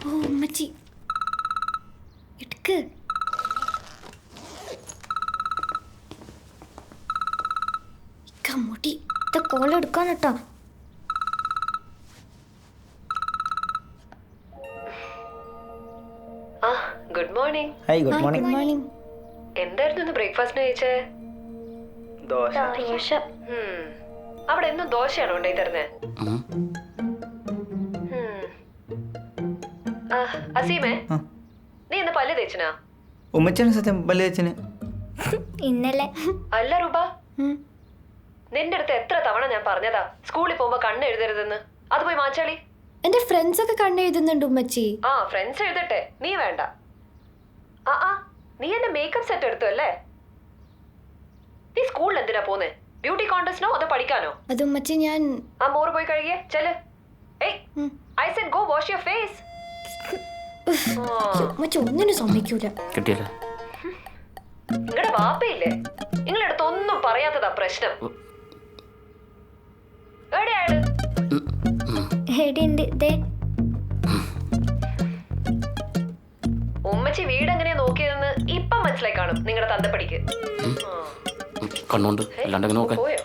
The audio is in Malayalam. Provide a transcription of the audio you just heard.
ഓ ഉമ്മച്ചി എടുക്ക്. മുടി കോൾ എടുക്കാൻ കേട്ടോ. Good morning. Hi good morning. Good morning. എന്തായിരുന്നു ഇന്ന് ബ്രേക്ക്ഫാസ്റ്റിന് കഴിച്ചേ? ദോശ. ദോശ. അവിടെ എന്നും ദോശയാണോ ഉണ്ടായി തരുന്നേ? അസീമേ, നീ ഇന്ന് പല്ല് തേച്ചിനാ? ഉമ്മച്ചാണ് സത്യം പല്ല് തേച്ചിന്. ഇന്നലെ. അല്ല രൂപ, നിന്റെ അടുത്ത് എത്ര തവണ ഞാൻ പറഞ്ഞതാ സ്കൂളിൽ പോകുമ്പോ കണ്ണ് എഴുതരുതെന്ന്. അത് പോയി മാച്ചാളി. എന്റെ ഫ്രണ്ട്സ് ഒക്കെ കണ്ണെഴുതുന്നുണ്ട് ഉമ്മച്ചി. ആ ഫ്രണ്ട്സ് എഴുതട്ടെ, നീ വേണ്ട. നീ എന്റെ മേക്കപ്പ് സെറ്റ് എടുത്തു അല്ലേ? നീ സ്കൂളിൽ എന്തിനാ പോന്നേ? ബ്യൂട്ടി കോൺടെസ്റ്റിനോ അതോ പഠിക്കാനോ? അത് ഉമ്മച്ചി ഞാൻ ആ മോറ് പോയി കഴുകിയേ ചെല്. I said go wash your face. ഉമ്മച്ചി ഒന്നിനും സമ്മതിക്കൂല. കിട്ടിയല്ലോ. നിങ്ങളുടെ വാപ്പയില്ലേ, നിങ്ങളടുത്ത് ഒന്നും പറയാത്തതാ പ്രശ്നം. എവിടെയാള്? ഹെഡിണ്ട് ദേ. ഉമ്മച്ചി വീട് എങ്ങനെയാ നോക്കിയതെന്ന് ഇപ്പം മനസ്സിലായി കാണും നിങ്ങളുടെ തന്തപ്പടിക്ക്. കണ്ണുണ്ട് അല്ലാണ്ട് പോയോ?